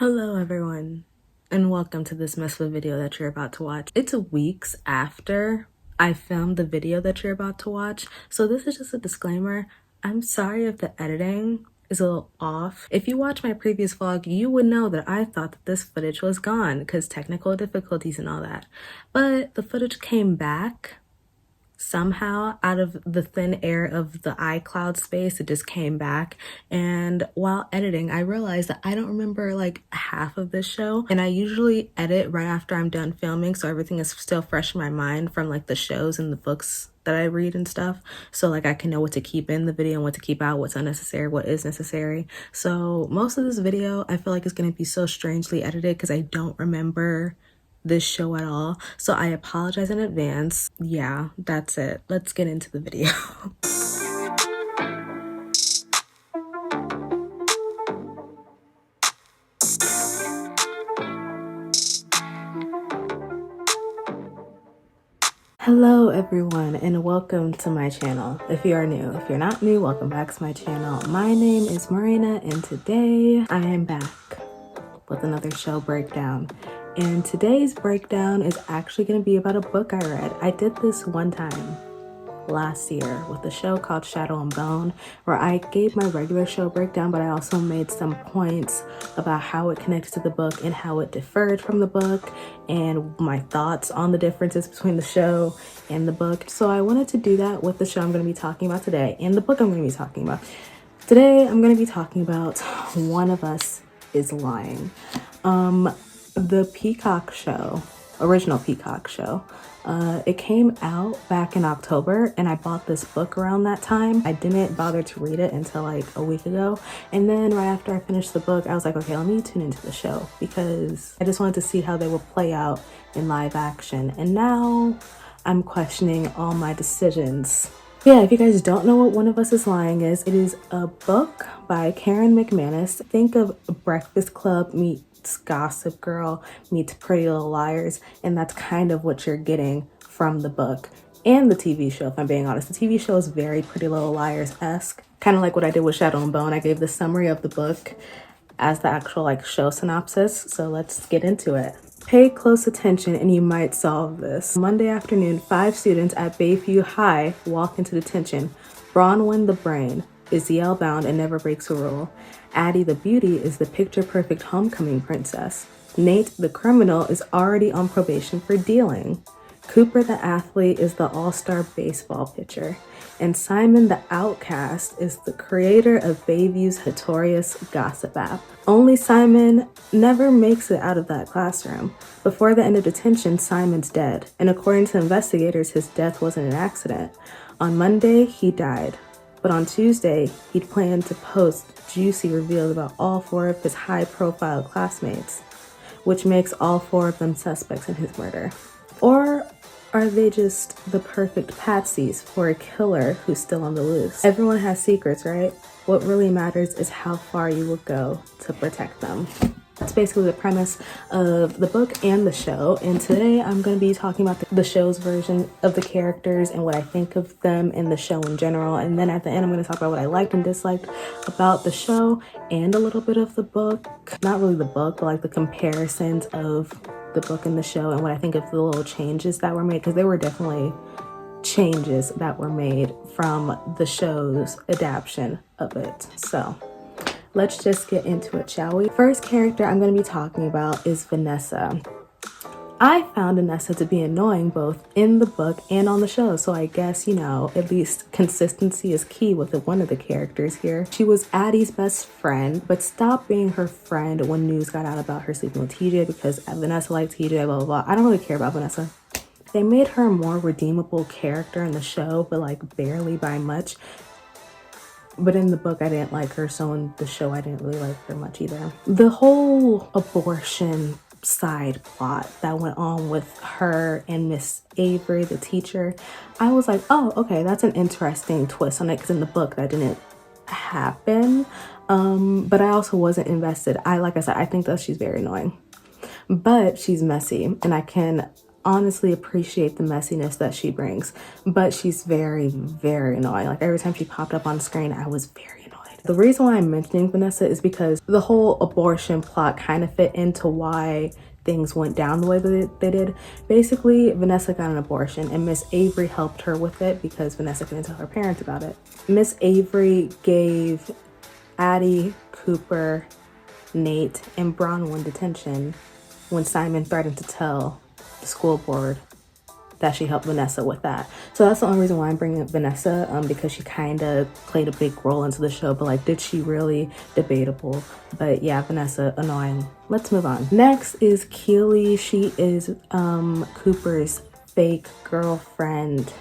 Hello everyone, and welcome to this mess of a video that you're about to watch. It's weeks after I filmed the video that you're about to watch, so this is just a disclaimer. I'm sorry if the editing is a little off. If you watch my previous vlog, you would know that I thought that this footage was gone because technical difficulties and all that. But the footage came back somehow out of the thin air of the iCloud space. It just came back, and while editing I realized that I don't remember like half of this show, and I usually edit right after I'm done filming so everything is still fresh in my mind from like the shows and the books that I read and stuff, so like I can know what to keep in the video and what to keep out, what's unnecessary, what is necessary. So most of this video I feel like is going to be so strangely edited because I don't remember this show at all, so I apologize in advance. Yeah, that's it. Let's get into the video. Hello everyone, and welcome to my channel. If you are new, if you're not new, welcome back to my channel. My name is Marina, and today I am back with another show breakdown. And today's breakdown is actually going to be about a book I read. I did this one time last year with a show called Shadow and Bone, where I gave my regular show breakdown, but I also made some points about how it connects to the book and how it differed from the book and my thoughts on the differences between the show and the book. So I wanted to do that with the show I'm going to be talking about today and the book I'm going to be talking about. Today I'm going to be talking about One of Us is Lying. The Peacock show, original Peacock show, it came out back in October, and I bought this book around that time. I didn't bother to read it until like a week ago, and then right after I finished the book I was like, okay, let me tune into the show because I just wanted to see how they would play out in live action. And now I'm questioning all my decisions. Yeah, if you guys don't know what One of Us is Lying is, it is a book by Karen McManus. Think of Breakfast Club meets Gossip Girl meets Pretty Little Liars, and that's kind of what you're getting from the book and the TV show, if I'm being honest. The TV show is very Pretty Little Liars-esque, kind of like what I did with Shadow and Bone. I gave the summary of the book as the actual like show synopsis, so let's get into it. Pay close attention and you might solve this. Monday afternoon, 5 students at Bayview High walk into detention. Bronwyn the brain is Yale bound and never breaks a rule. Addie the beauty is the picture-perfect homecoming princess. Nate the criminal is already on probation for dealing. Cooper the athlete is the all-star baseball pitcher. And Simon the outcast is the creator of Bayview's notorious gossip app. Only Simon never makes it out of that classroom. Before the end of detention, Simon's dead, and according to investigators, his death wasn't an accident. On Monday, he died, but on Tuesday, he'd planned to post juicy reveals about all 4 of his high-profile classmates, which makes all 4 of them suspects in his murder. Or are they just the perfect patsies for a killer who's still on the loose? Everyone has secrets, right? What really matters is how far you will go to protect them. That's basically the premise of the book and the show, and today I'm going to be talking about the show's version of the characters and what I think of them in the show in general, and then at the end I'm going to talk about what I liked and disliked about the show and a little bit of the book. Not really the book, but like the comparisons of the book and the show and what I think of the little changes that were made, because there were definitely changes that were made from the show's adaptation of it. So let's just get into it, shall we? First character I'm going to be talking about is Vanessa. I found Vanessa to be annoying both in the book and on the show, so I guess, you know, at least consistency is key with one of the characters here. She was Addie's best friend, but stopped being her friend when news got out about her sleeping with TJ because Vanessa liked TJ, blah, blah, blah. I don't really care about Vanessa. They made her a more redeemable character in the show, but like barely by much. But in the book, I didn't like her, so in the show, I didn't really like her much either. The whole abortion side plot that went on with her and Miss Avery, the teacher, I was like, oh, okay, that's an interesting twist on it, because in the book, that didn't happen. But I also wasn't invested. Like I said, I think that she's very annoying. But she's messy, and I can honestly appreciate the messiness that she brings, but she's very, very annoying. Like every time she popped up on screen, I was very annoyed. The reason why I'm mentioning Vanessa is because the whole abortion plot kind of fit into why things went down the way that they did. Basically, Vanessa got an abortion and Miss Avery helped her with it because Vanessa couldn't tell her parents about it. Miss Avery gave Addie, Cooper, Nate, and Bronwyn detention when Simon threatened to tell the school board that she helped Vanessa with that. So that's the only reason why I'm bringing up Vanessa, because she kind of played a big role into the show, but like, did she really? Debatable. But yeah, Vanessa, annoying. Let's move on. Next is Keely. She is Cooper's fake girlfriend.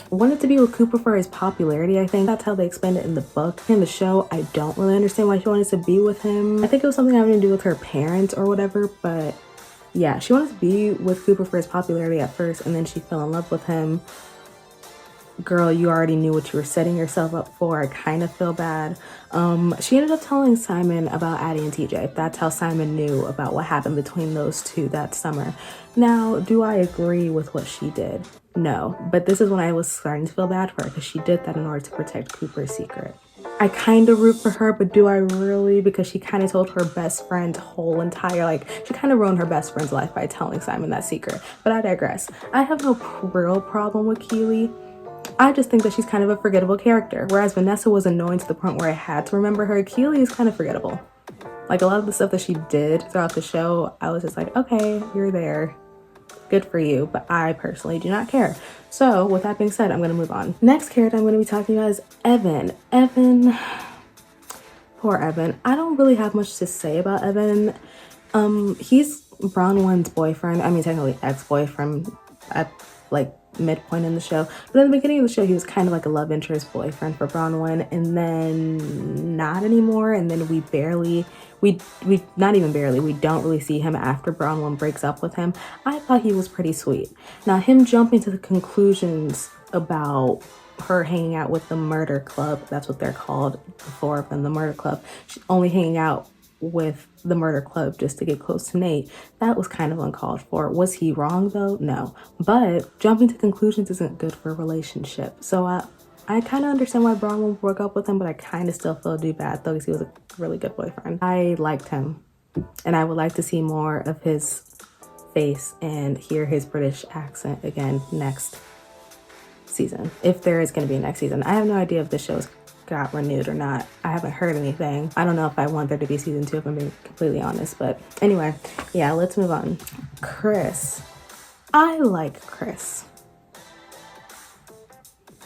Wanted to be with Cooper for his popularity. I think that's how they explained it in the book. In the show, I don't really understand why she wanted to be with him. I think it was something having to do with her parents or whatever, but yeah, she wanted to be with Cooper for his popularity at first, and then she fell in love with him. Girl, you already knew what you were setting yourself up for. I kind of feel bad. She ended up telling Simon about Addie and TJ. That's how Simon knew about what happened between those two that summer. Now, do I agree with what she did? No, but this is when I was starting to feel bad for her, because she did that in order to protect Cooper's secret. I kind of root for her, but do I really? Because she kind of told her best friend's whole entire, like, she kind of ruined her best friend's life by telling Simon that secret. But I digress. I have no real problem with Keely. I just think that she's kind of a forgettable character. Whereas Vanessa was annoying to the point where I had to remember her, Keely is kind of forgettable. Like, a lot of the stuff that she did throughout the show, I was just like, okay, you're there. Good for you, but I personally do not care. So with that being said, I'm going to move on. Next character I'm going to be talking about is Evan. Poor Evan. I don't really have much to say about Evan. He's Bronwyn's boyfriend. I mean, technically ex-boyfriend at like midpoint in the show. But in the beginning of the show, he was kind of like a love interest boyfriend for Bronwyn, and then not anymore. And then we not even barely, we don't really see him after Bronwyn breaks up with him. I thought he was pretty sweet. Now, him jumping to the conclusions about her hanging out with the murder club, that's what they're called, the four of them, the murder club, she's only hanging out with the murder club just to get close to Nate, that was kind of uncalled for. Was he wrong though? No. But jumping to conclusions isn't good for a relationship. So I kind of understand why Bronwyn broke up with him, but I kind of still feel do bad though, because he was a really good boyfriend. I liked him, and I would like to see more of his face and hear his British accent again next season, if there is going to be a next season. I have no idea if the show's got renewed or not. I haven't heard anything. I don't know if I want there to be season 2, if I'm being completely honest. But anyway, yeah, let's move on. Chris. I like Chris.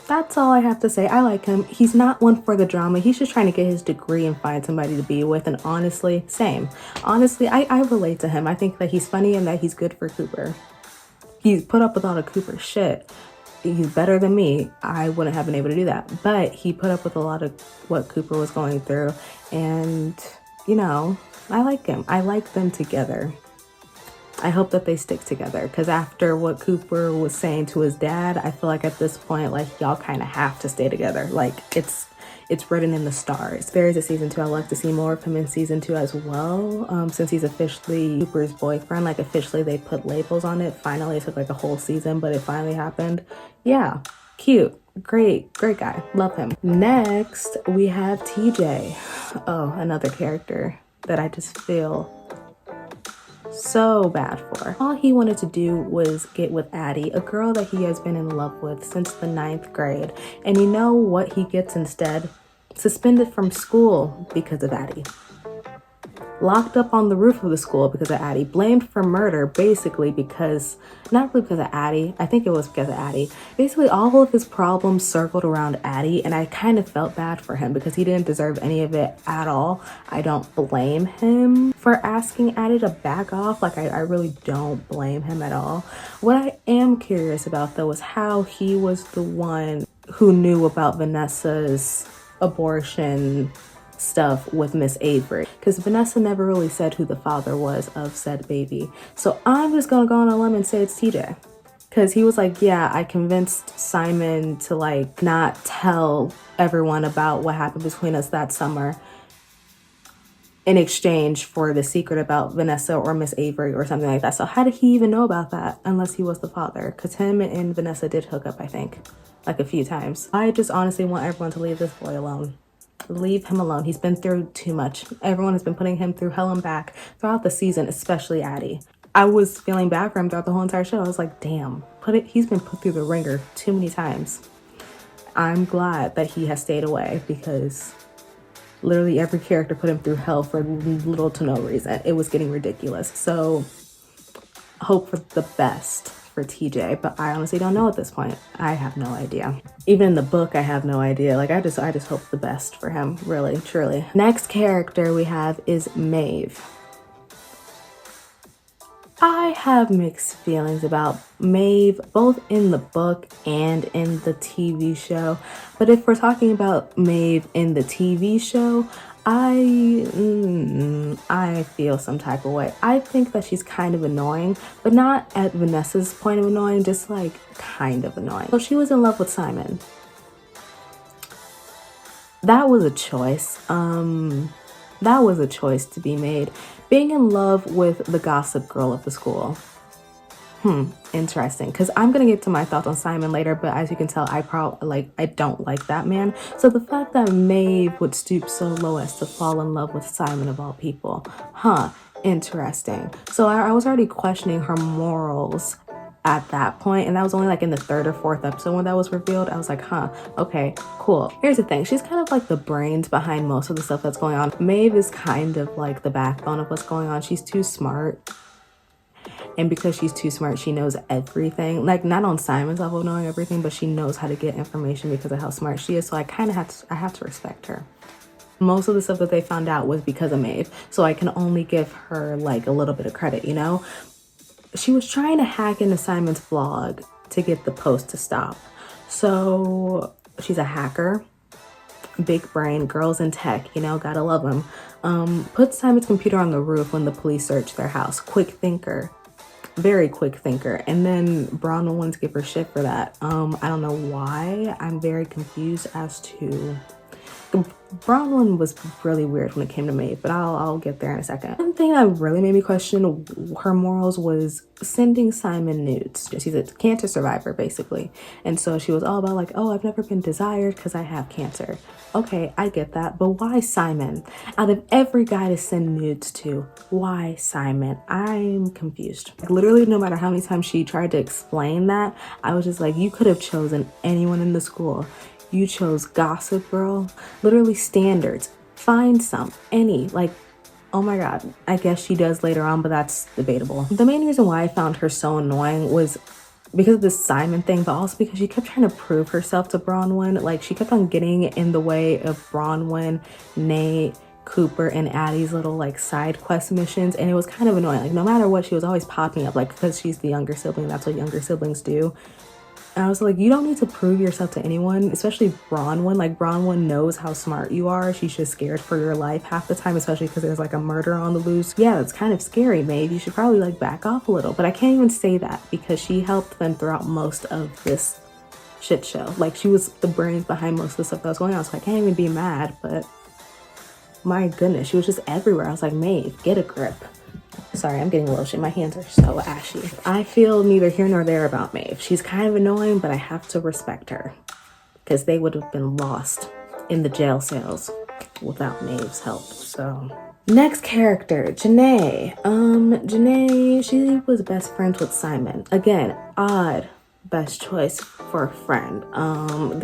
That's all I have to say. I like him. He's not one for the drama. He's just trying to get his degree and find somebody to be with. And honestly, same. Honestly, I relate to him. I think that he's funny and that he's good for Cooper. He's put up with all of Cooper's shit. He's better than me. I wouldn't have been able to do that. But he put up with a lot of what Cooper was going through. And, you know, I like him. I like them together. I hope that they stick together, because after what Cooper was saying to his dad, I feel like at this point, like, y'all kind of have to stay together. Like, it's written in the stars. There is a season 2. I'd like to see more of him in season 2 as well, since he's officially Cooper's boyfriend. Like, officially they put labels on it. Finally, it took like a whole season, but it finally happened. Yeah, cute. Great guy. Love him. Next, we have TJ. Oh, another character that I just feel so bad for. All he wanted to do was get with Addie, a girl that he has been in love with since the 9th grade. And you know what he gets instead? Suspended from school because of Addie. Locked up on the roof of the school because of Addie. Blamed for murder, basically because, not really because of Addie, I think it was because of Addie. Basically, all of his problems circled around Addie, and I kind of felt bad for him because he didn't deserve any of it at all. I don't blame him for asking Addie to back off. Like, I really don't blame him at all. What I am curious about, though, is how he was the one who knew about Vanessa's abortion stuff with Miss Avery, because Vanessa never really said who the father was of said baby. So I'm just gonna go on a limb and say it's TJ, because he was like, yeah, I convinced Simon to like not tell everyone about what happened between us that summer in exchange for the secret about Vanessa or Miss Avery or something like that. So how did he even know about that unless he was the father? Because him and Vanessa did hook up, I think, like a few times. I just honestly want everyone to leave this boy alone. Leave him alone. He's been through too much. Everyone has been putting him through hell and back throughout the season, especially Addie. I was feeling bad for him throughout the whole entire show. I was like, damn, he's been put through the ringer too many times. I'm glad that he has stayed away because literally every character put him through hell for little to no reason. It was getting ridiculous. So hope for the best for TJ, but I honestly don't know at this point. I have no idea. Even in the book, I have no idea. Like I just hope the best for him, really, truly. Next character we have is Maeve. I have mixed feelings about Maeve, both in the book and in the TV show. But if we're talking about Maeve in the TV show, I feel some type of way. I think that she's kind of annoying, but not at Vanessa's point of annoying, just like kind of annoying. So she was in love with Simon. That was a choice. That was a choice to be made. Being in love with the gossip girl of the school. Interesting. Because I'm going to get to my thoughts on Simon later, but as you can tell, I don't like that man. So the fact that Maeve would stoop so low as to fall in love with Simon of all people. Interesting. So I was already questioning her morals at that point, and that was only like in the 3rd or 4th episode when that was revealed. I was like, okay, cool. Here's the thing, she's kind of like the brains behind most of the stuff that's going on. Maeve is kind of like the backbone of what's going on. She's too smart, and because she's too smart, she knows everything. Like not on Simon's level of knowing everything, but she knows how to get information because of how smart she is. So I kind of have to respect her. Most of the stuff that they found out was because of Maeve, so I can only give her like a little bit of credit, you know? She was trying to hack into Simon's blog to get the post to stop. So she's a hacker, big brain, girls in tech, you know, gotta love them. Put Simon's computer on the roof when the police searched their house. Quick thinker, very quick thinker. And then Bronwyn wants to give her shit for that. I don't know why. I'm very confused as to... Bronwyn was really weird when it came to Maeve, but I'll get there in a second. One thing that really made me question her morals was sending Simon nudes. She's a cancer survivor, basically. And so she was all about like, oh, I've never been desired because I have cancer. Okay, I get that, but why Simon? Out of every guy to send nudes to, why Simon? I'm confused. Like, literally, no matter how many times she tried to explain that, I was just like, you could have chosen anyone in the school. You chose Gossip Girl. Literally standards. Find some. Any. Like, oh my god. I guess she does later on, but that's debatable. The main reason why I found her so annoying was because of this Simon thing, but also because she kept trying to prove herself to Bronwyn. Like, she kept on getting in the way of Bronwyn, Nate, Cooper, and Addie's little like side quest missions, and it was kind of annoying. Like, no matter what, she was always popping up, like, because she's the younger sibling. That's what younger siblings do. And I was like, you don't need to prove yourself to anyone, especially Bronwyn. Like, Bronwyn knows how smart you are. She's just scared for your life half the time, especially because there's like a murder on the loose. Yeah, it's kind of scary, Maeve. You should probably like back off a little. But I can't even say that because she helped them throughout most of this shit show. Like, she was the brains behind most of the stuff that was going on. So I can't even be mad, but my goodness, she was just everywhere. I was like, Maeve, get a grip. Sorry, I'm getting a little shit. My hands are so ashy. I feel neither here nor there about Maeve. She's kind of annoying, but I have to respect her because they would have been lost in the jail cells without Maeve's help. So next character, Janae. Janae, she was best friends with Simon. Again, odd best choice for a friend.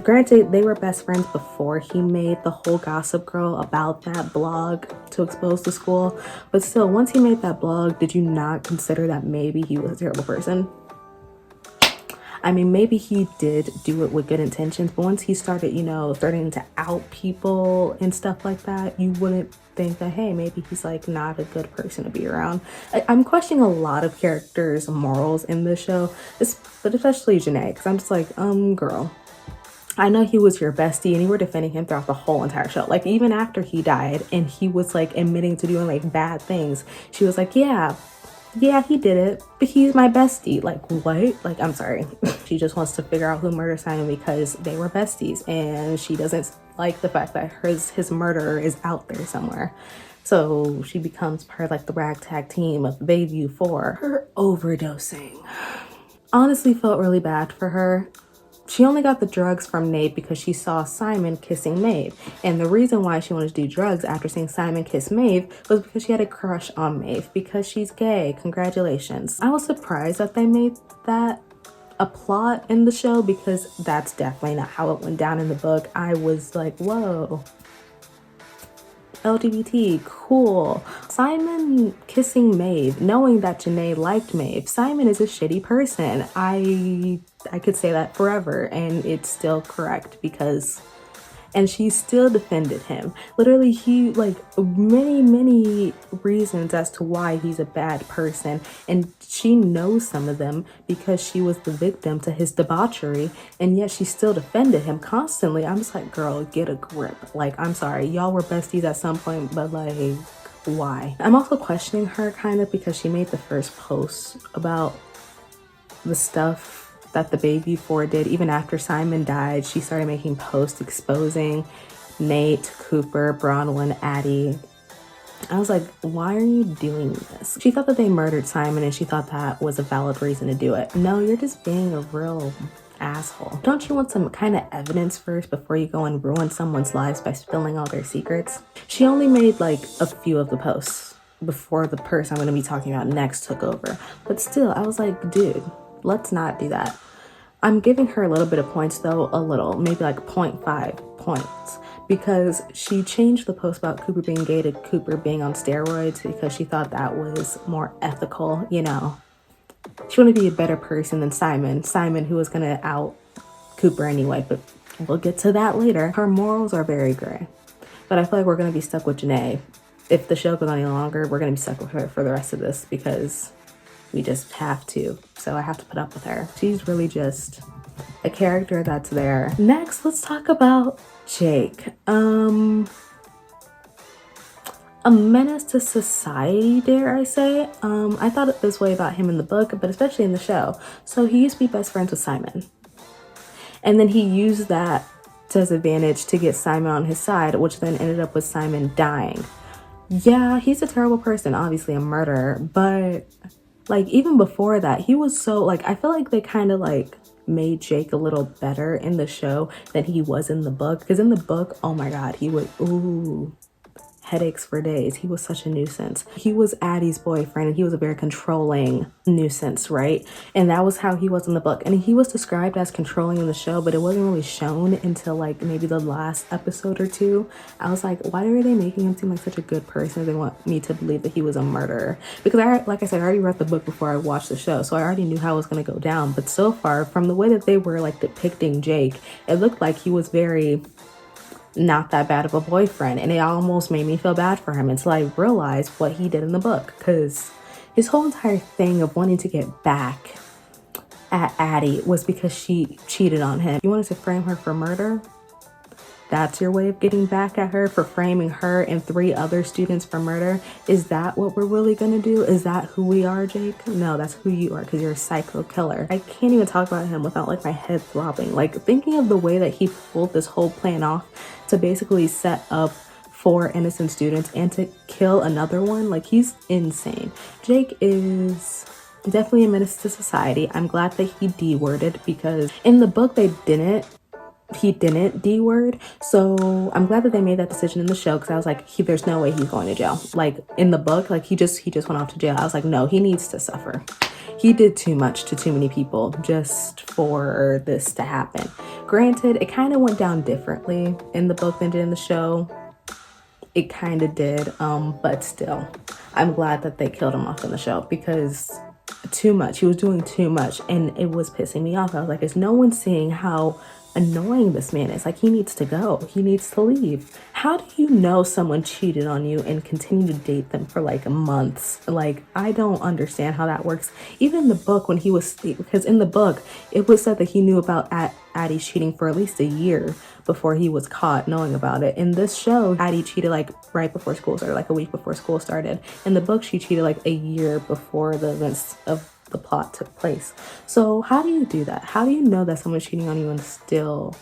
Granted, they were best friends before he made the whole Gossip Girl about that blog to expose the school, but still, once he made that blog, did you not consider that maybe he was a terrible person? I mean, maybe he did do it with good intentions, but once he started, you know, starting to out people and stuff like that, you wouldn't think that, hey, maybe he's like not a good person to be around. I'm questioning a lot of characters' morals in this show, but especially Janae, because I'm just like, girl, I know he was your bestie and you were defending him throughout the whole entire show. Like, even after he died and he was like admitting to doing like bad things, she was like, yeah, he did it, but he's my bestie. Like, what? Like, I'm sorry. She just wants to figure out who murdered Simon because they were besties, and she doesn't like the fact that his murderer is out there somewhere. So she becomes part of like the ragtag team of Bayview 4. Her overdosing. Honestly felt really bad for her. She only got the drugs from Nate because she saw Simon kissing Maeve. And the reason why she wanted to do drugs after seeing Simon kiss Maeve was because she had a crush on Maeve because she's gay. Congratulations. I was surprised that they made that a plot in the show because that's definitely not how it went down in the book. I was like, whoa. LGBT, cool. Simon kissing Maeve, knowing that Janae liked Maeve. Simon is a shitty person. I could say that forever and it's still correct because, and she still defended him. Literally, he like many reasons as to why he's a bad person, and she knows some of them because she was the victim to his debauchery, and yet she still defended him constantly. I'm just like, girl, get a grip. Like, I'm sorry, y'all were besties at some point, but like, why? I'm also questioning her kind of because she made the first post about the stuff that the baby four did. Even after Simon died, she started making posts exposing Nate, Cooper, Bronwyn, Addie. I was like, why are you doing this? She thought that they murdered Simon and she thought that was a valid reason to do it. No, you're just being a real asshole. Don't you want some kind of evidence first before you go and ruin someone's lives by spilling all their secrets? She only made like a few of the posts before the person I'm going to be talking about next took over. But still, I was like, dude, let's not do that. I'm giving her a little bit of points though, a little, maybe like 0.5 points, because she changed the post about Cooper being gay to Cooper being on steroids because she thought that was more ethical, you know. She wanted to be a better person than Simon who was gonna out Cooper anyway, but we'll get to that later. Her morals are very gray, but I feel like we're gonna be stuck with Janae. If the show goes on any longer, we're gonna be stuck with her for the rest of this because we just have to. So I have to put up with her. She's really just a character that's there. Next, let's talk about Jake. A menace to society, dare I say. I thought it this way about him in the book, but especially in the show. So he used to be best friends with Simon. And then he used that to his advantage to get Simon on his side, which then ended up with Simon dying. Yeah, he's a terrible person, obviously a murderer, but like even before that, he was so like, I feel like they kind of like made Jake a little better in the show than he was in the book. Because in the book, oh my God, he would, ooh, headaches for days. He was such a nuisance. He was Addie's boyfriend and he was a very controlling nuisance, right? And that was how he was in the book. And he was described as controlling in the show, but it wasn't really shown until like maybe the last episode or two. I was like, why are they making him seem like such a good person? They want me to believe that he was a murderer. Because like I said, I already read the book before I watched the show, so I already knew how it was going to go down. But so far, from the way that they were like depicting Jake, it looked like he was very not that bad of a boyfriend, and it almost made me feel bad for him until I realized what he did in the book, because his whole entire thing of wanting to get back at Addie was because she cheated on him. You wanted to frame her for murder? That's your way of getting back at her, for framing her and 3 other students for murder? Is that what we're really gonna do? Is that who we are, Jake? No, that's who you are, because you're a psycho killer. I can't even talk about him without like my head throbbing. Like thinking of the way that he pulled this whole plan off to basically set up 4 innocent students and to kill another one, like he's insane. Jake is definitely a menace to society. I'm glad that he D-worded, because in the book he didn't D-word, so I'm glad that they made that decision in the show, because I was like, there's no way he's going to jail. Like in the book, like he just went off to jail. I was like, no, he needs to suffer. He did too much to too many people just for this to happen. Granted, it kind of went down differently in the book than it did in the show. It kind of did, but still, I'm glad that they killed him off in the show, because too much. He was doing too much, and it was pissing me off. I was like, is no one seeing how annoying this man is? Like, he needs to go. He needs to leave. How do you know someone cheated on you and continue to date them for like months? Like, I don't understand how that works. Even in the book, when he was, because in the book it was said that he knew about Addie cheating for at least a year before he was caught knowing about it. In this show, Addie cheated like right before school started, like a week before school started. In the book, she cheated like a year before the events of the plot took place. So how do you do that? How do you know that someone's cheating on you and still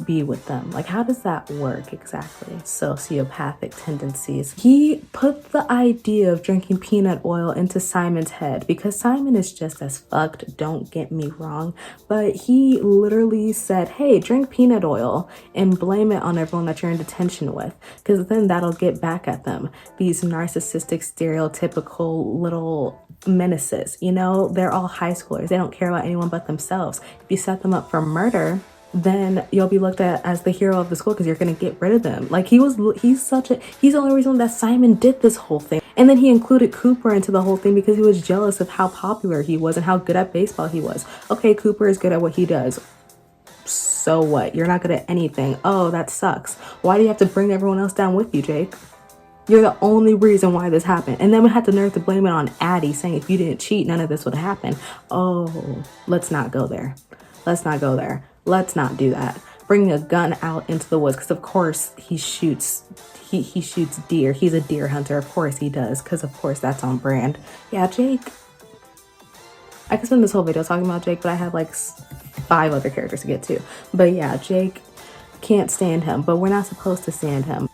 be with them? Like, how does that work exactly? Sociopathic tendencies. He put the idea of drinking peanut oil into Simon's head because Simon is just as fucked, don't get me wrong, but he literally said, hey, drink peanut oil and blame it on everyone that you're in detention with, because then that'll get back at them. These narcissistic, stereotypical little menaces, you know, they're all high schoolers. They don't care about anyone but themselves. If you set them up for murder, then you'll be looked at as the hero of the school because you're going to get rid of them. Like, he's the only reason that Simon did this whole thing. And then he included Cooper into the whole thing because he was jealous of how popular he was and how good at baseball he was. Okay, Cooper is good at what he does. So what? You're not good at anything. Oh, that sucks. Why do you have to bring everyone else down with you, Jake? You're the only reason why this happened. And then we had the nerve to blame it on Addie, saying if you didn't cheat, none of this would happen. Oh, let's not go there. Let's not go there. Let's not do that. Bringing a gun out into the woods, because of course he shoots deer. He's a deer hunter. Of course he does, because of course that's on brand. Yeah, Jake. I could spend this whole video talking about Jake, but I have like 5 other characters to get to. But yeah, Jake, can't stand him, but we're not supposed to stand him.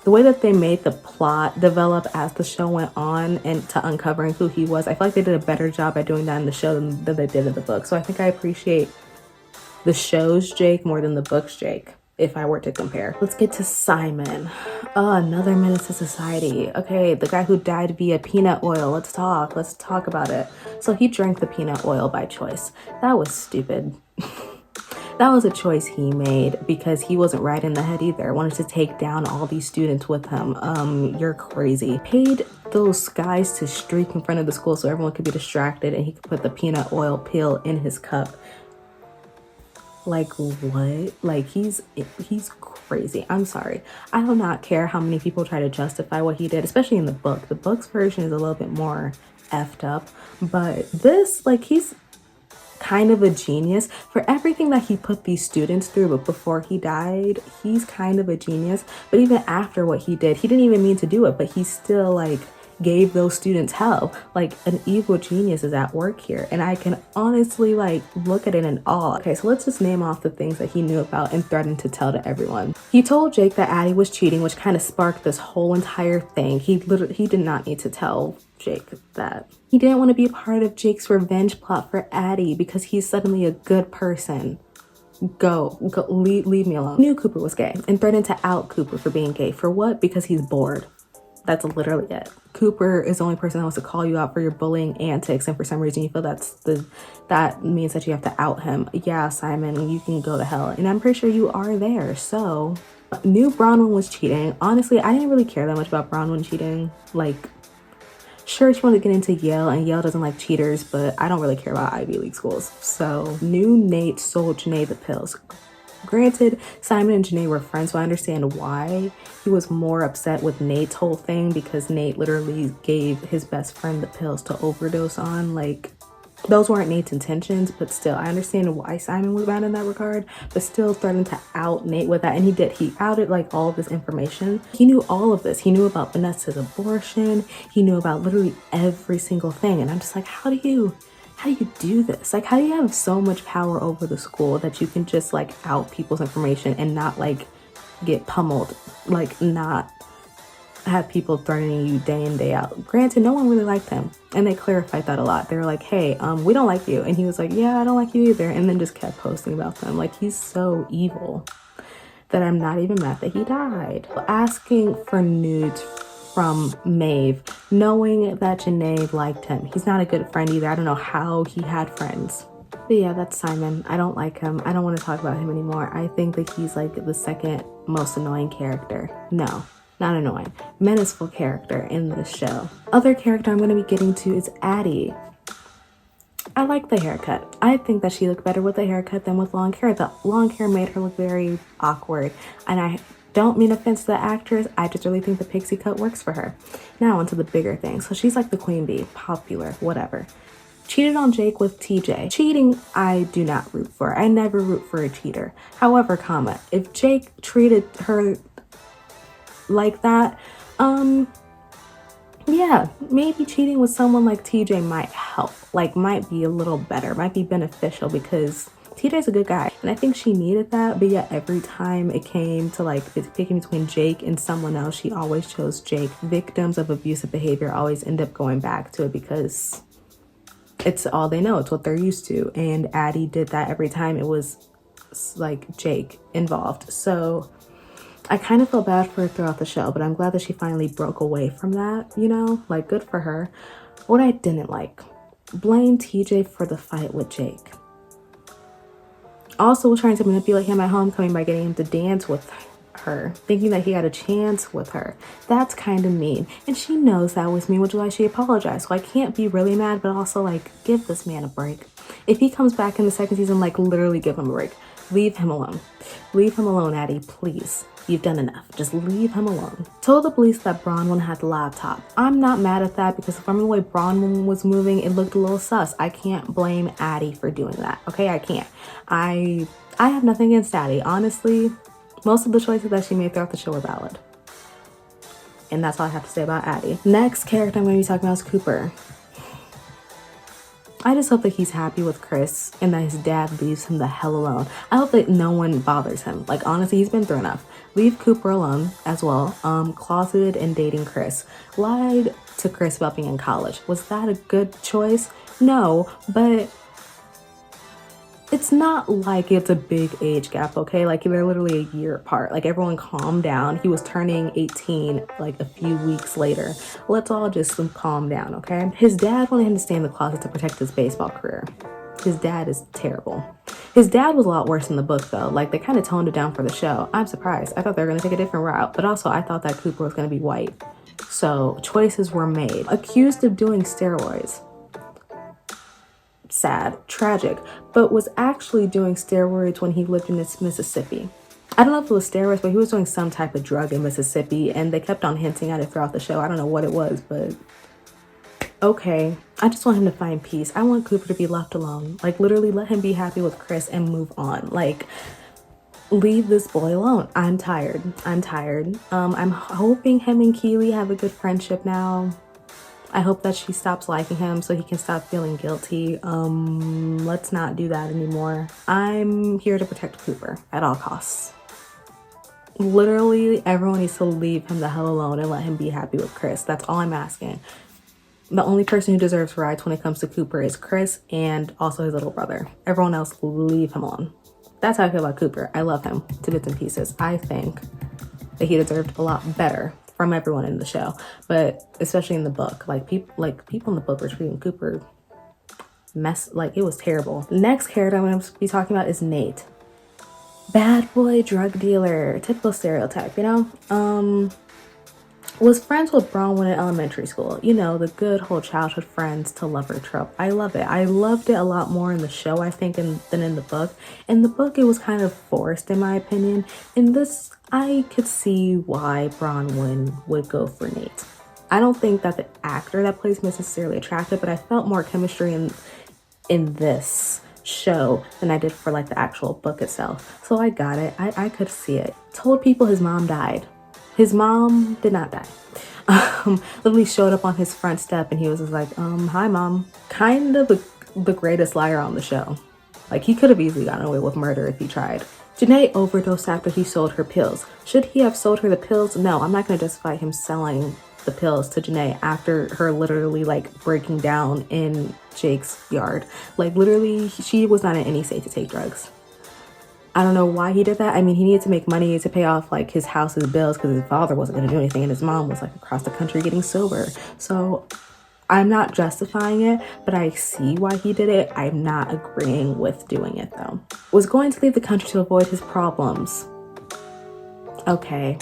The way that they made the plot develop as the show went on and to uncovering who he was, I feel like they did a better job at doing that in the show than they did in the book. So I think I appreciate the show's Jake more than the book's Jake, if I were to compare. Let's get to Simon. Another menace to society. Okay, the guy who died via peanut oil. Let's talk about it. So he drank the peanut oil by choice. That was stupid. That was a choice he made because he wasn't right in the head either. Wanted to take down all these students with him. You're crazy. Paid those guys to streak in front of the school so everyone could be distracted and he could put the peanut oil pill in his cup. Like, what? Like, he's crazy. I'm sorry. I do not care how many people try to justify what he did, especially in the book. The book's version is a little bit more effed up, but this, like, he's kind of a genius for everything that he put these students through. But before he died, he's kind of a genius. But even after what he did, he didn't even mean to do it, but he still, like, gave those students hell. Like, an evil genius is at work here, and I can honestly, like, look at it in awe. Okay, so let's just name off the things that he knew about and threatened to tell to everyone. He told Jake that Addie was cheating, which kind of sparked this whole entire thing. He did not need to tell Jake that. He didn't want to be a part of Jake's revenge plot for Addie because he's suddenly a good person. Go, leave me alone. He knew Cooper was gay and threatened to out Cooper for being gay. For what? Because he's bored. That's literally it. Cooper is the only person that wants to call you out for your bullying antics, and for some reason you feel that means that you have to out him. Yeah, Simon, you can go to hell. And I'm pretty sure you are there. So, knew Bronwyn was cheating. Honestly, I didn't really care that much about Bronwyn cheating. Like, sure, she wanted to get into Yale, and Yale doesn't like cheaters, but I don't really care about Ivy League schools. So, knew Nate sold Janae the pills. Granted, Simon and Janae were friends, so I understand why he was more upset with Nate's whole thing, because Nate literally gave his best friend the pills to overdose on. Like, those weren't Nate's intentions, but still, I understand why Simon was mad in that regard, but still threatened to out Nate with that. And he did. He outed, like, all of this information. He knew all of this. He knew about Vanessa's abortion. He knew about literally every single thing. And I'm just like, how do you do this? Like, how do you have so much power over the school that you can just, like, out people's information and not, like, get pummeled, like, not have people threatening you day in, day out? Granted, no one really liked him, and they clarified that a lot. They were like, hey, we don't like you. And he was like, yeah, I don't like you either, and then just kept posting about them. Like, he's so evil that I'm not even mad that he died. Asking for nudes from Maeve, knowing that Janae liked him. He's not a good friend either. I don't know how he had friends. But yeah, that's Simon. I don't like him. I don't want to talk about him anymore. I think that he's like the second most annoying character. No, not annoying. Menaceful character in this show. Other character I'm going to be getting to is Addie. I like the haircut. I think that she looked better with the haircut than with long hair. The long hair made her look very awkward, and I don't mean offense to the actress. I just really think the pixie cut works for her. Now onto the bigger thing. So she's like the queen bee, popular, whatever. Cheated on Jake with TJ. Cheating, I do not root for. I never root for a cheater. However, if Jake treated her like that, yeah, maybe cheating with someone like TJ might help. Like, might be a little better, might be beneficial, because TJ's a good guy, and I think she needed that, but yet every time it came to like picking between Jake and someone else, she always chose Jake. Victims of abusive behavior always end up going back to it because it's all they know, it's what they're used to, and Addie did that every time it was like Jake involved. So I kind of feel bad for her throughout the show, but I'm glad that she finally broke away from that, you know, like good for her. What I didn't like, blame TJ for the fight with Jake. Also trying to manipulate him at homecoming by getting him to dance with her, thinking that he had a chance with her. That's kind of mean, and she knows that was mean, which is why she apologized. So I can't be really mad, but also like give this man a break. If he comes back in the second season, like literally give him a break. Leave him alone. Leave him alone, Addie, please. You've done enough. Just leave him alone. Told the police that Bronwyn had the laptop. I'm not mad at that because from the way Bronwyn was moving, it looked a little sus. I can't blame Addie for doing that. Okay, I can't. I have nothing against Addie. Honestly, most of the choices that she made throughout the show were valid. And that's all I have to say about Addie. Next character I'm going to be talking about is Cooper. I just hope that he's happy with Chris and that his dad leaves him the hell alone. I hope that no one bothers him. Like, honestly, he's been through enough. Leave Cooper alone as well. Closeted and dating Chris. Lied to Chris about being in college. Was that a good choice? No, but it's not like it's a big age gap, okay? Like, they're literally a year apart. Like, everyone calm down. He was turning 18 like a few weeks later. Let's all just calm down, okay? His dad wanted him to stay in the closet to protect his baseball career. His dad is terrible. His dad was a lot worse in the book, though. Like, they kind of toned it down for the show. I'm surprised. I thought they were going to take a different route. But also, I thought that Cooper was going to be white. So, choices were made. Accused of doing steroids. Sad, tragic, but was actually doing steroids when he lived in Mississippi. I don't know if it was steroids, but he was doing some type of drug in Mississippi, and they kept on hinting at it throughout the show. I don't know what it was, but okay. I just want him to find peace. I want Cooper to be left alone. Like, literally let him be happy with Chris and move on. Like, leave this boy alone. I'm tired. I'm hoping him and Keely have a good friendship now. I hope that she stops liking him so he can stop feeling guilty. Let's not do that anymore. I'm here to protect Cooper at all costs. Literally, everyone needs to leave him the hell alone and let him be happy with Chris. That's all I'm asking. The only person who deserves rights when it comes to Cooper is Chris and also his little brother. Everyone else, leave him alone. That's how I feel about Cooper. I love him to bits and pieces. I think that he deserved a lot better from everyone in the show, but especially in the book. Like people in the book were treating Cooper like it was terrible. Next character I'm going to be talking about is Nate. Bad boy drug dealer, typical stereotype, you know. Was friends with Bronwyn in elementary school. You know, the good whole childhood friends to lover trope. I love it. I loved it a lot more in the show, I think, than in the book. In the book, it was kind of forced, in my opinion. In this, I could see why Bronwyn would go for Nate. I don't think that the actor that plays him is necessarily attractive, but I felt more chemistry in this show than I did for like the actual book itself. So I got it. I could see it. Told people his mom died. His mom did not die. Literally showed up on his front step and he was just like, hi mom. Kind of the greatest liar on the show. Like, he could have easily gotten away with murder if he tried. Janae overdosed after he sold her pills. Should he have sold her the pills? No, I'm not going to justify him selling the pills to Janae after her literally like breaking down in Jake's yard. Like, literally, she was not in any state to take drugs. I don't know why he did that. I mean, he needed to make money to pay off like his house's bills because his father wasn't going to do anything and his mom was like across the country getting sober. So I'm not justifying it, but I see why he did it. I'm not agreeing with doing it though. Was going to leave the country to avoid his problems. Okay,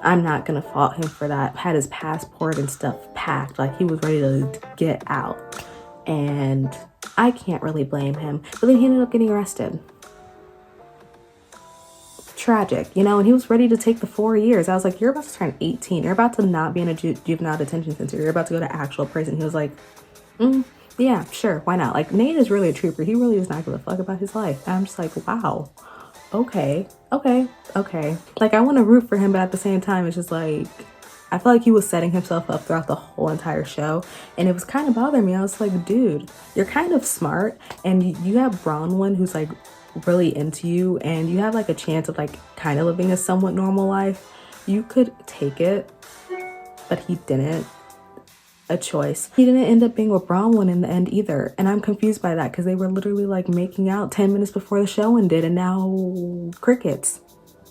I'm not going to fault him for that. Had his passport and stuff packed, like he was ready to get out. And I can't really blame him. But then he ended up getting arrested. Tragic, you know, and he was ready to take the 4 years. I was like, you're about to turn 18. You're about to not be in a juvenile detention center. You're about to go to actual prison. He was like, yeah, sure, why not? Like, Nate is really a trooper. He really does not give a fuck about his life. And I'm just like, wow, okay. Like, I want to root for him, but at the same time, it's just like, I felt like he was setting himself up throughout the whole entire show. And it was kind of bothering me. I was like, dude, you're kind of smart. And you have Bronwyn, who's like really into you and you have like a chance of like kind of living a somewhat normal life, you could take it, but he didn't. A choice. He didn't end up being with Bronwyn in the end either, and I'm confused by that because they were literally like making out 10 minutes before the show ended, and now crickets.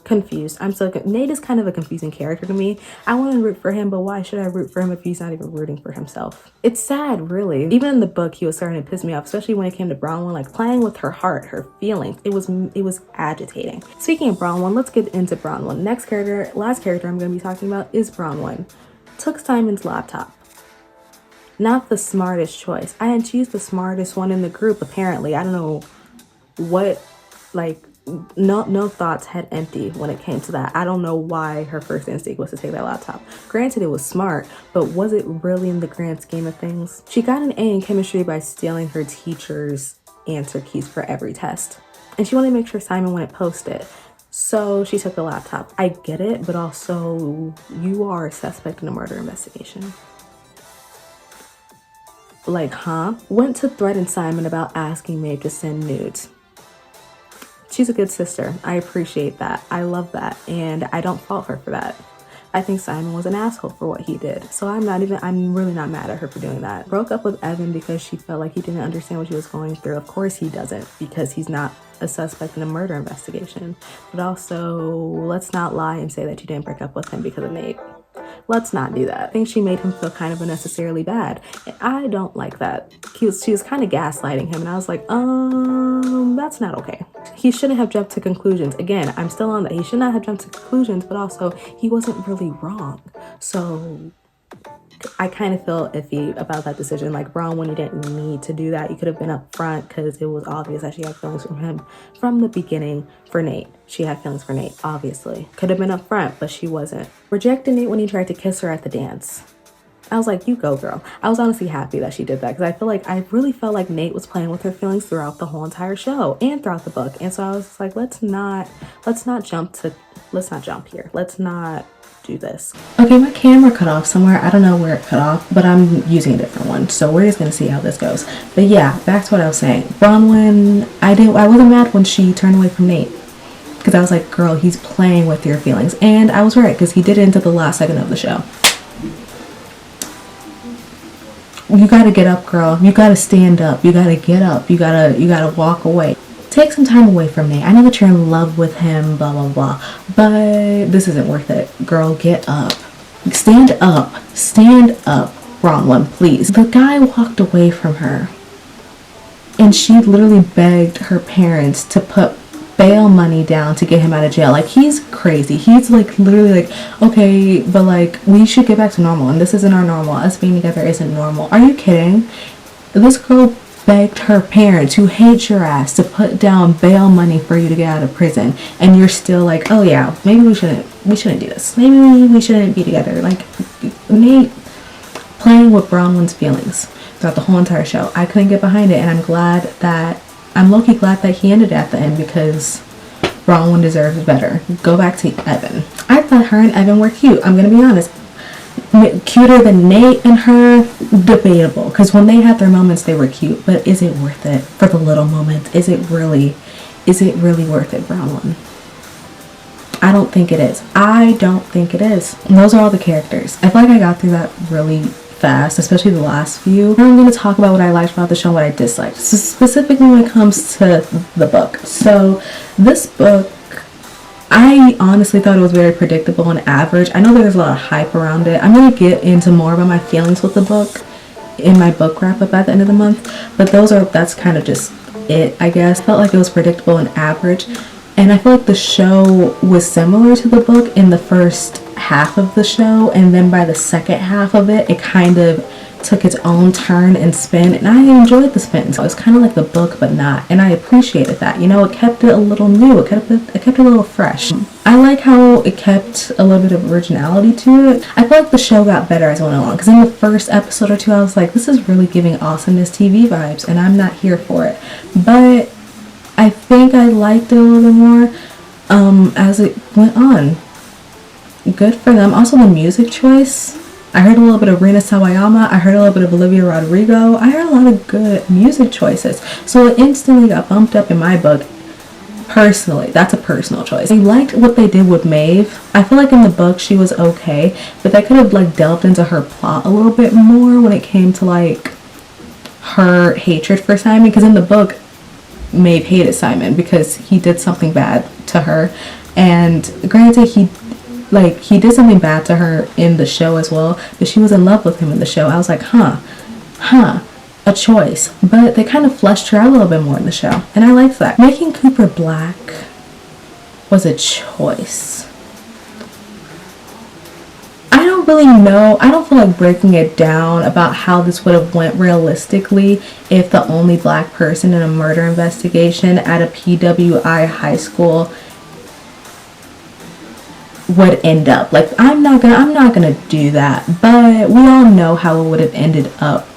Confused. I'm so Nate is kind of a confusing character to me. I want to root for him, but why should I root for him if he's not even rooting for himself? It's sad, really. Even in the book, he was starting to piss me off, especially when it came to Bronwyn, like playing with her heart, her feelings. It was agitating. Speaking of Bronwyn, let's get into Bronwyn. Last character I'm going to be talking about is Bronwyn. Took Simon's laptop. Not the smartest choice. I didn't choose the smartest one in the group, apparently. I don't know what, like, no thoughts had empty when it came to that. I don't know why her first instinct was to take that laptop. Granted, it was smart, but was it really in the grand scheme of things? She got an A in chemistry by stealing her teacher's answer keys for every test. And she wanted to make sure Simon wouldn't post it. So she took the laptop. I get it, but also you are a suspect in a murder investigation. Like, huh? Went to threaten Simon about asking Maeve to send nudes. She's a good sister. I appreciate that. I love that. And I don't fault her for that. I think Simon was an asshole for what he did. So I'm really not mad at her for doing that. Broke up with Evan because she felt like he didn't understand what she was going through. Of course he doesn't, because he's not a suspect in a murder investigation. But also, let's not lie and say that you didn't break up with him because of Nate. Let's not do that. I think she made him feel kind of unnecessarily bad. And I don't like that. She was kind of gaslighting him, and I was like, that's not okay. He shouldn't have jumped to conclusions. Again, I'm still on that. He should not have jumped to conclusions, but also he wasn't really wrong. So I kind of feel iffy about that decision. Like, Bronwyn, you didn't need to do that. You could have been up front because it was obvious that she had feelings for him from the beginning. For Nate, she had feelings for Nate, obviously. Could have been up front, but she wasn't. Rejected Nate when he tried to kiss her at the dance. I was like, you go, girl. I was honestly happy that she did that because I really felt like Nate was playing with her feelings throughout the whole entire show and throughout the book. And so I was like, let's not jump here. Let's not do this. Okay, my camera cut off somewhere. I don't know where it cut off, but I'm using a different one. So we're just gonna see how this goes. But yeah, back to what I was saying. Bronwyn, I wasn't mad when she turned away from Nate. Because I was like, girl, he's playing with your feelings. And I was right, because he did it into the last second of the show. You gotta get up, girl. You gotta stand up. You gotta get up. You gotta walk away. Take some time away from me. I know that you're in love with him, blah, blah, blah. But this isn't worth it. Girl, get up. Stand up. Stand up, Bronwyn, please. The guy walked away from her. And she literally begged her parents to put bail money down to get him out of jail. Like, he's crazy. He's like literally like, okay, but like, we should get back to normal, and this isn't our normal. Us being together isn't normal. Are you kidding? This girl begged her parents, who hate your ass, to put down bail money for you to get out of prison, and you're still like, oh yeah, maybe we shouldn't do this. Maybe we shouldn't be together. Like, Nate playing with Bronwyn's feelings throughout the whole entire show. I couldn't get behind it, and I'm low-key glad that he ended at the end, because Bronwyn deserves better. Go back to Evan. I thought her and Evan were cute. I'm gonna be honest. Cuter than Nate and her, debatable. Because when they had their moments, they were cute. But is it worth it for the little moments? Is it really worth it, Bronwyn? I don't think it is. I don't think it is. And those are all the characters. I feel like I got through that really fast, especially the last few. Now I'm going to talk about what I liked about the show and what I disliked. So specifically when it comes to the book. So this book, I honestly thought it was very predictable and average. I know there's a lot of hype around it. I'm going to get into more about my feelings with the book in my book wrap up at the end of the month. But that's kind of just it, I guess. Felt like it was predictable and average. And I feel like the show was similar to the book in the first half of the show, and then by the second half of it, it kind of took its own turn and spin, and I enjoyed the spin. So it's kind of like the book, but not, and I appreciated that. You know, it kept it a little new. It kept it a little fresh. I like how it kept a little bit of originality to it. I feel like the show got better as it went along, because in the first episode or two, I was like, this is really giving Awesomeness TV vibes, and I'm not here for it. But I think I liked it a little bit more as it went on. Good for them. Also, the music choice. I heard a little bit of Rina Sawayama. I heard a little bit of Olivia Rodrigo. I heard a lot of good music choices. So it instantly got bumped up in my book Personally, that's a personal choice. I liked what they did with Maeve. I feel like in the book she was okay, but they could have like delved into her plot a little bit more when it came to like her hatred for Simon, because in the book Maeve hated Simon because he did something bad to her, and granted he did something bad to her in the show as well, but she was in love with him in the show. I was like, a choice. But they kind of fleshed her out a little bit more in the show, and I liked that. Making Cooper black was a choice. I don't really know. I don't feel like breaking it down about how this would have went realistically if the only black person in a murder investigation at a PWI high school would end up. Like, I'm not gonna do that, but we all know how it would have ended up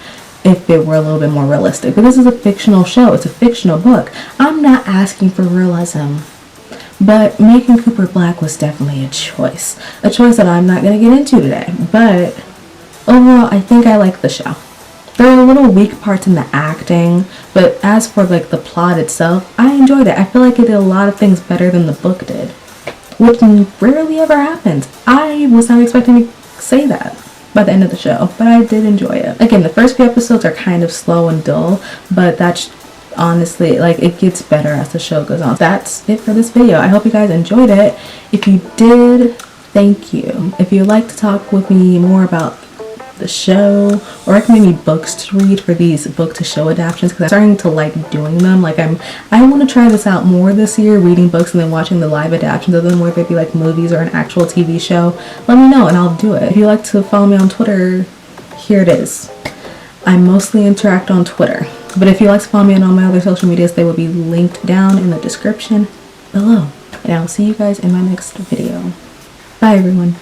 if it were a little bit more realistic. But this is a fictional show. It's a fictional book. I'm not asking for realism. But making Cooper black was definitely a choice. A choice that I'm not going to get into today. But overall, I think I like the show. There are little weak parts in the acting, but as for like the plot itself, I enjoyed it. I feel like it did a lot of things better than the book did, which rarely ever happens. I was not expecting to say that by the end of the show, but I did enjoy it. Again, the first few episodes are kind of slow and dull, but that's honestly, like, it gets better as the show goes on. That's it for this video. I hope you guys enjoyed it. If you did, thank you. If you'd like to talk with me more about the show or recommend me books to read for these book to show adaptations, because I'm starting to like doing them. Like, I want to try this out more this year, reading books and then watching the live adaptations of them, whether it be like movies or an actual TV show. Let me know and I'll do it. If you'd like to follow me on Twitter, here it is. I mostly interact on Twitter, but if you'd like to follow me on all my other social medias, they will be linked down in the description below. And I'll see you guys in my next video. Bye everyone.